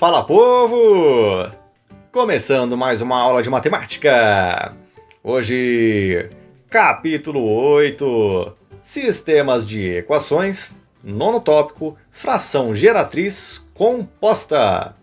Fala, povo! Começando mais uma aula de matemática. Hoje, capítulo 8, sistemas de equações, nono tópico, fração geratriz composta.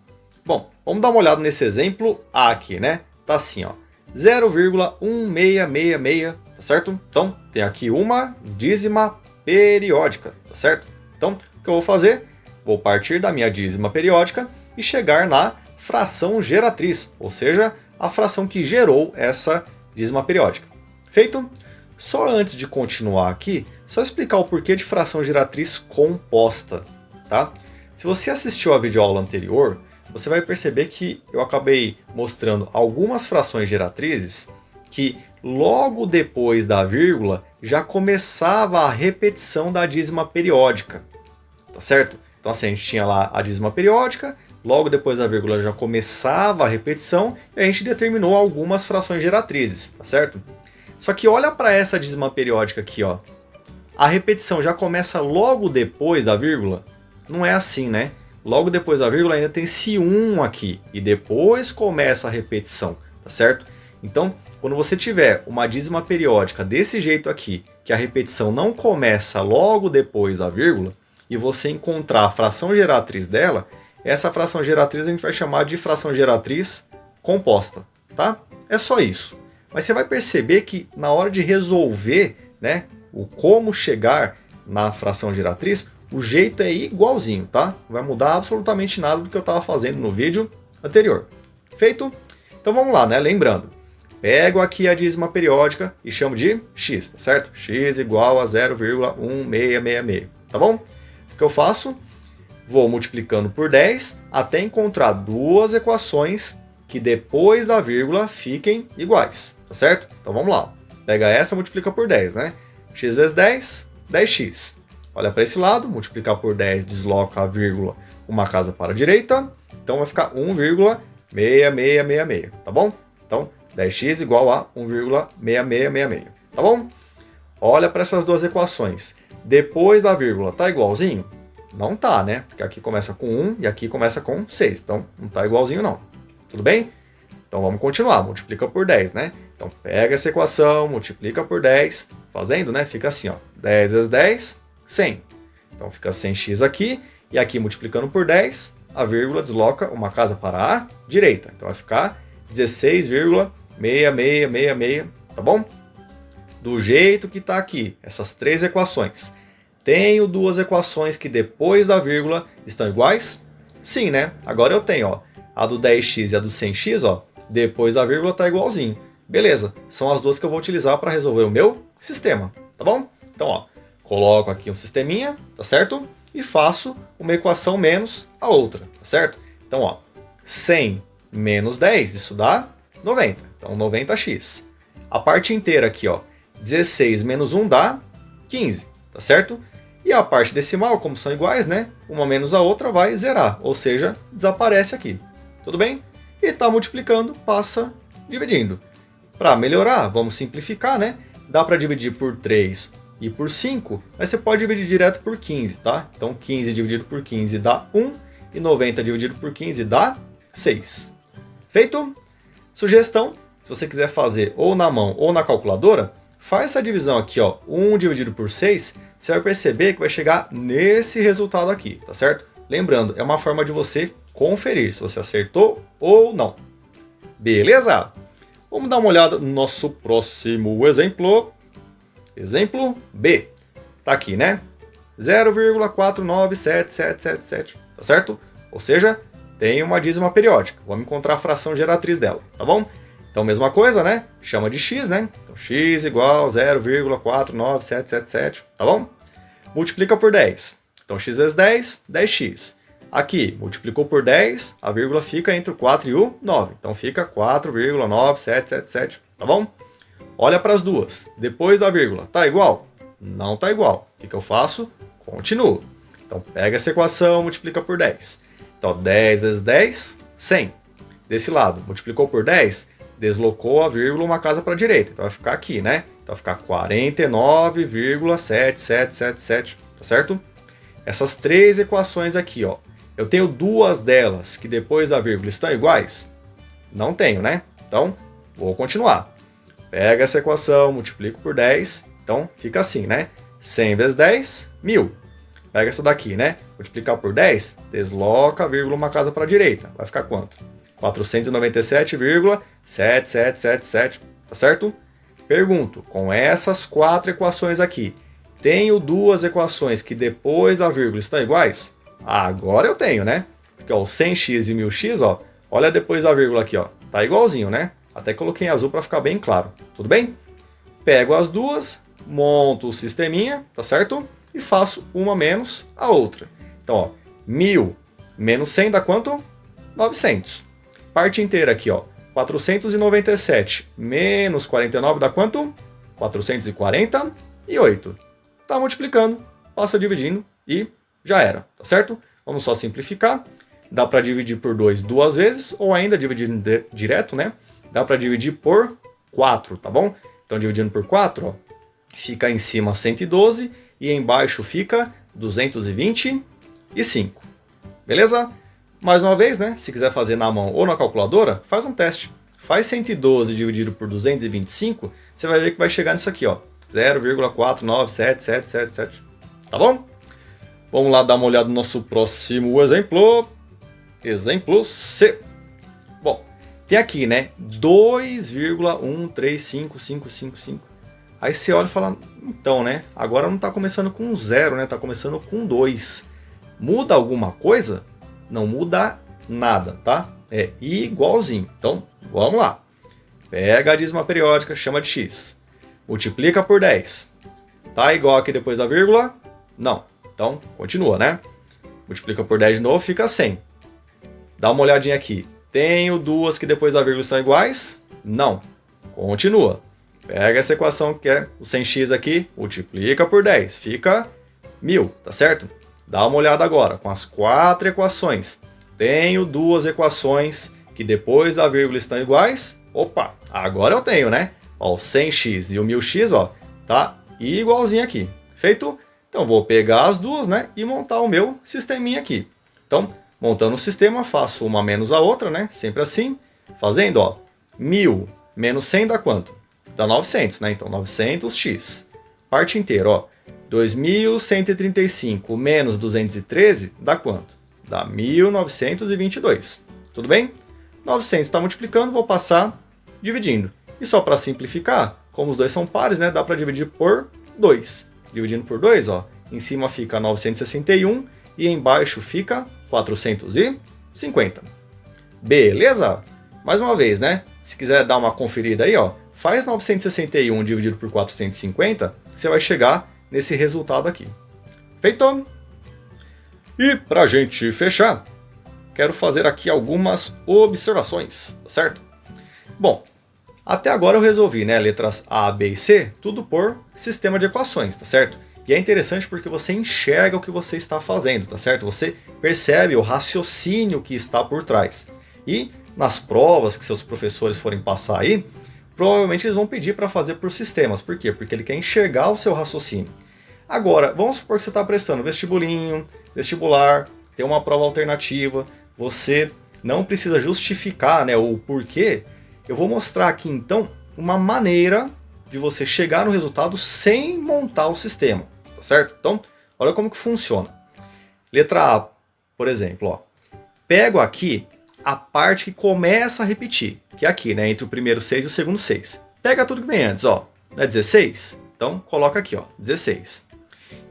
Bom, vamos dar uma olhada nesse exemplo A aqui, né? Tá assim, ó, 0,1666, tá certo? Então, tem aqui uma dízima periódica, tá certo? Então, o que eu vou fazer? Vou partir da minha dízima periódica e chegar na fração geratriz, ou seja, a fração que gerou essa dízima periódica. Feito? Só antes de continuar aqui, só explicar o porquê de fração geratriz composta, tá? Se você assistiu a videoaula anterior, você vai perceber que eu acabei mostrando algumas frações geratrizes que logo depois da vírgula já começava a repetição da dízima periódica, tá certo? Então assim, a gente tinha lá a dízima periódica, logo depois da vírgula já começava a repetição e a gente determinou algumas frações geratrizes, tá certo? Só que olha para essa dízima periódica aqui, ó. A repetição já começa logo depois da vírgula? Não é assim, né? Logo depois da vírgula ainda tem esse 1 aqui e depois começa a repetição, tá certo? Então, quando você tiver uma dízima periódica desse jeito aqui, que a repetição não começa logo depois da vírgula, e você encontrar a fração geratriz dela, essa fração geratriz a gente vai chamar de fração geratriz composta, tá? É só isso. Mas você vai perceber que na hora de resolver, né, o como chegar na fração geratriz, o jeito é igualzinho, tá? Não vai mudar absolutamente nada do que eu estava fazendo no vídeo anterior. Feito? Então vamos lá, né? Lembrando, pego aqui a dízima periódica e chamo de x, tá certo? X igual a 0,1666, tá bom? O que eu faço? Vou multiplicando por 10 até encontrar duas equações que depois da vírgula fiquem iguais, tá certo? Então vamos lá. Pega essa e multiplica por 10, né? X vezes 10, 10x. Olha para esse lado, multiplicar por 10 desloca a vírgula uma casa para a direita, então vai ficar 1,6666, tá bom? Então 10x igual a 1,6666, tá bom? Olha para essas duas equações. Depois da vírgula, tá igualzinho? Não tá, né? Porque aqui começa com 1 e aqui começa com 6. Então, não tá igualzinho, não. Tudo bem? Então, vamos continuar. Multiplica por 10, né? Então, pega essa equação, multiplica por 10. Fazendo, né? Fica assim, ó. 10 vezes 10, 100. Então, fica 100x aqui. E aqui, multiplicando por 10, a vírgula desloca uma casa para a direita. Então, vai ficar 16,6666, tá bom? Do jeito que está aqui, essas três equações. Tenho duas equações que depois da vírgula estão iguais? Sim, né? Agora eu tenho, ó, a do 10x e a do 100x, ó, depois da vírgula está igualzinho. Beleza, são as duas que eu vou utilizar para resolver o meu sistema, tá bom? Então, ó, coloco aqui um sisteminha, tá certo? E faço uma equação menos a outra, tá certo? Então, ó, 100 menos 10, isso dá 90. Então, 90x. A parte inteira aqui, ó, 16 menos 1 dá 15, tá certo? E a parte decimal, como são iguais, né? Uma menos a outra vai zerar, ou seja, desaparece aqui. Tudo bem? E está multiplicando, passa dividindo. Para melhorar, vamos simplificar, né? Dá para dividir por 3 e por 5, mas você pode dividir direto por 15, tá? Então 15 dividido por 15 dá 1 e 90 dividido por 15 dá 6. Feito? Sugestão, se você quiser fazer ou na mão ou na calculadora, faz essa divisão aqui, ó, 1 dividido por 6, você vai perceber que vai chegar nesse resultado aqui, tá certo? Lembrando, é uma forma de você conferir se você acertou ou não. Beleza? Vamos dar uma olhada no nosso próximo exemplo. Exemplo B. Tá aqui, né? 0,497777, tá certo? Ou seja, tem uma dízima periódica. Vamos encontrar a fração geratriz dela, tá bom? Então, mesma coisa, né? Chama de x, né? Então, x igual a 0,49777, tá bom? Multiplica por 10. Então, x vezes 10, 10x. Aqui, multiplicou por 10, a vírgula fica entre o 4 e o 9. Então, fica 4,9777, tá bom? Olha para as duas. Depois da vírgula, tá igual? Não tá igual. O que eu faço? Continuo. Então, pega essa equação, multiplica por 10. Então, 10 vezes 10, 100. Desse lado, multiplicou por 10, deslocou a vírgula uma casa para a direita. Então vai ficar aqui, né? Então vai ficar 49,7777, tá certo? Essas três equações aqui, ó, Eu tenho duas delas que depois da vírgula estão iguais? Não tenho, né? Então, vou continuar. Pega essa equação, multiplico por 10, então fica assim, né? 100 vezes 10, 1000. Pega essa daqui, né? Multiplicar por 10, desloca a vírgula uma casa para a direita. Vai ficar quanto? 497,7777, tá certo? Pergunto, com essas quatro equações aqui, tenho duas equações que depois da vírgula estão iguais? Agora eu tenho, né? Porque ó, o 100x e o 1000x, ó, olha depois da vírgula aqui, ó, tá igualzinho, né? Até coloquei em azul para ficar bem claro, tudo bem? Pego as duas, monto o sisteminha, tá certo? E faço uma menos a outra. Então, ó, 1000 menos 100 dá quanto? 900. Parte inteira aqui, ó, 497 menos 49 dá quanto? 448. Tá multiplicando, passa dividindo e já era, tá certo? Vamos só simplificar. Dá para dividir por 2 duas vezes, ou ainda dividindo direto, né? Dá para dividir por 4, tá bom? Então, dividindo por 4, ó, fica em cima 112 e embaixo fica 225. Beleza? Mais uma vez, né? Se quiser fazer na mão ou na calculadora, faz um teste. Faz 112 dividido por 225, você vai ver que vai chegar nisso aqui, ó. 0,4977777. Tá bom? Vamos lá dar uma olhada no nosso próximo exemplo. Exemplo C. Bom, tem aqui, né? 2,135555. Aí você olha e fala, então, né? Agora não está começando com 0, né? Está começando com 2. Muda alguma coisa? Não muda nada, tá? É igualzinho. Então, vamos lá. Pega a dízima periódica, chama de x. Multiplica por 10. Tá igual aqui depois da vírgula? Não. Então, continua, né? Multiplica por 10 de novo, fica 100. Dá uma olhadinha aqui. Tenho duas que depois da vírgula estão iguais? Não. Continua. Pega essa equação que é o 100x aqui, multiplica por 10. Fica 1000, tá certo? Dá uma olhada agora com as quatro equações. Tenho duas equações que depois da vírgula estão iguais? Opa, agora eu tenho, né? Ó, o 100x e o 1000x, ó, tá igualzinho aqui. Feito? Então, vou pegar as duas, né, e montar o meu sisteminha aqui. Então, montando o sistema, faço uma menos a outra, né, sempre assim. Fazendo, ó, 1000 menos 100 dá quanto? Dá 900, né? Então, 900x. Parte inteira, ó. 2.135 menos 213 dá quanto? Dá 1.922. Tudo bem? 900 está multiplicando, vou passar dividindo. E só para simplificar, como os dois são pares, né, dá para dividir por 2. Dividindo por 2, ó, em cima fica 961 e embaixo fica 450. Beleza? Mais uma vez, né? Se quiser dar uma conferida aí, ó, faz 961 dividido por 450, você vai chegar nesse resultado aqui. Feito? E para a gente fechar, quero fazer aqui algumas observações, tá certo? Bom, até agora eu resolvi, né, letras A, B e C, tudo por sistema de equações, tá certo? E é interessante porque você enxerga o que você está fazendo, tá certo? Você percebe o raciocínio que está por trás. E nas provas que seus professores forem passar aí, provavelmente eles vão pedir para fazer por sistemas. Por quê? Porque ele quer enxergar o seu raciocínio. Agora, vamos supor que você está prestando vestibulinho, vestibular, tem uma prova alternativa, você não precisa justificar, né, o porquê. Eu vou mostrar aqui então uma maneira de você chegar no resultado sem montar o sistema, tá certo? Então, olha como que funciona. Letra A, por exemplo, ó. Pego aqui a parte que começa a repetir, que é aqui, né, entre o primeiro 6 e o segundo 6. Pega tudo que vem antes, ó. Não é 16? Então, coloca aqui, ó, 16.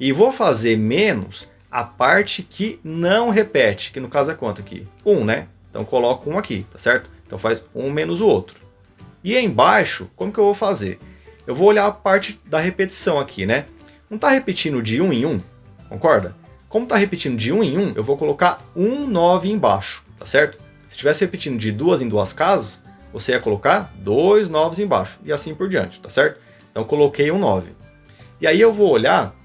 E vou fazer menos a parte que não repete, que no caso é quanto aqui? 1, né? Então, coloco 1 aqui, tá certo? Então, faz um menos o outro. E aí embaixo, como que eu vou fazer? Eu vou olhar a parte da repetição aqui, né? Não está repetindo de 1 em 1, concorda? Como está repetindo de 1 em 1, eu vou colocar 1 9 embaixo, tá certo? Se estivesse repetindo de 2 em 2 casas, você ia colocar 2 9s embaixo, e assim por diante, tá certo? Então, coloquei um 9. E aí eu vou olhar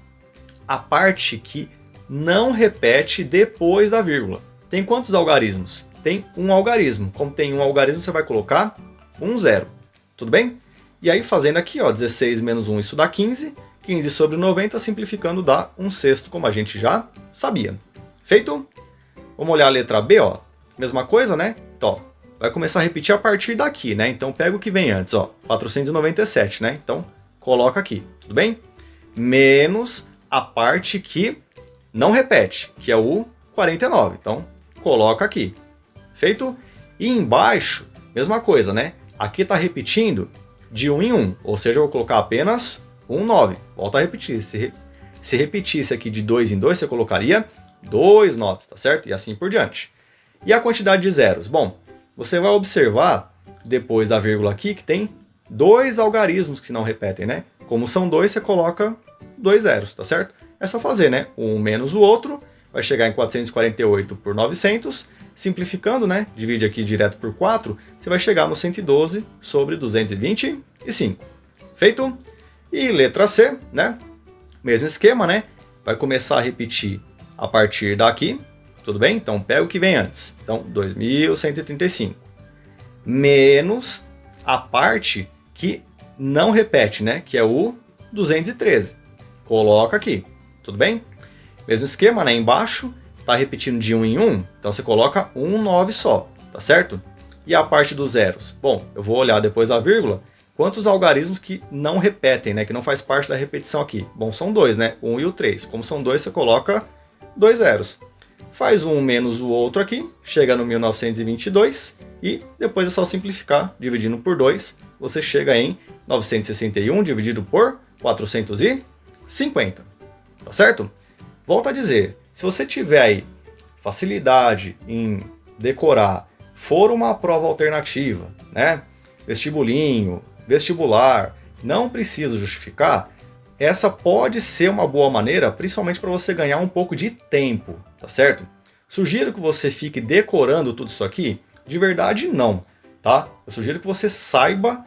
a parte que não repete depois da vírgula. Tem quantos algarismos? Tem um algarismo. Como tem um algarismo, você vai colocar um 0. Tudo bem? E aí, fazendo aqui, ó, 16 menos 1, isso dá 15. 15 sobre 90, simplificando, dá 1/6, como a gente já sabia. Feito? Vamos olhar a letra B, ó. Mesma coisa, né? Então, vai começar a repetir a partir daqui, né? Então, pega o que vem antes, ó. 497, né? Então, coloca aqui, tudo bem? Menos a parte que não repete, que é o 49. Então, coloca aqui. Feito? E embaixo, mesma coisa, né? Aqui está repetindo de 1 em 1, ou seja, eu vou colocar apenas 1, 9. Volta a repetir. Se repetisse aqui de 2 em 2, você colocaria 2 9, tá certo? E assim por diante. E a quantidade de zeros? Bom, você vai observar, depois da vírgula aqui, que tem 2 algarismos que não repetem, né? Como são 2, você coloca 2 zeros, tá certo? É só fazer, né? Um menos o outro, vai chegar em 448 por 900. Simplificando, né? Divide aqui direto por 4, você vai chegar no 112 sobre 225. Feito? E letra C, né? Mesmo esquema, né? Vai começar a repetir a partir daqui, tudo bem? Então, pega o que vem antes. Então, 2135. Menos a parte que não repete, né? Que é o 213. Coloca aqui, tudo bem? Mesmo esquema, né? Embaixo, tá repetindo de 1 em 1, então você coloca 1 9 só, tá certo? E a parte dos zeros? Bom, eu vou olhar depois a vírgula, quantos algarismos que não repetem, né? Que não faz parte da repetição aqui. Bom, são 2, né? 1 e o 3. Como são 2, você coloca 2 zeros. Faz um menos o outro aqui, chega no 1922 e depois é só simplificar, dividindo por 2, você chega em 961 dividido por 450, tá certo? Volto a dizer, se você tiver aí facilidade em decorar, for uma prova alternativa, né? Vestibulinho, vestibular, não precisa justificar, essa pode ser uma boa maneira, principalmente para você ganhar um pouco de tempo, tá certo? Sugiro que você fique decorando tudo isso aqui, de verdade não, tá? Eu sugiro que você saiba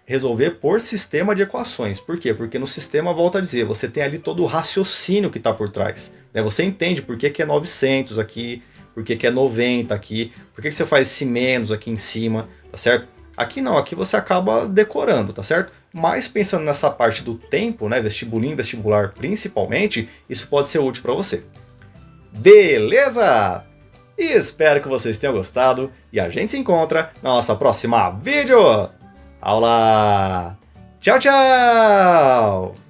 resolver por sistema de equações. Por quê? Porque no sistema, volto a dizer, você tem ali todo o raciocínio que está por trás, né? Você entende por que é 900 aqui, por que é 90 aqui, por que você faz esse menos aqui em cima, tá certo? Aqui não, aqui você acaba decorando, tá certo? Mas pensando nessa parte do tempo, né, vestibulinho, vestibular principalmente, isso pode ser útil para você. Beleza? E espero que vocês tenham gostado e a gente se encontra na nossa próxima vídeo aula. Tchau, tchau!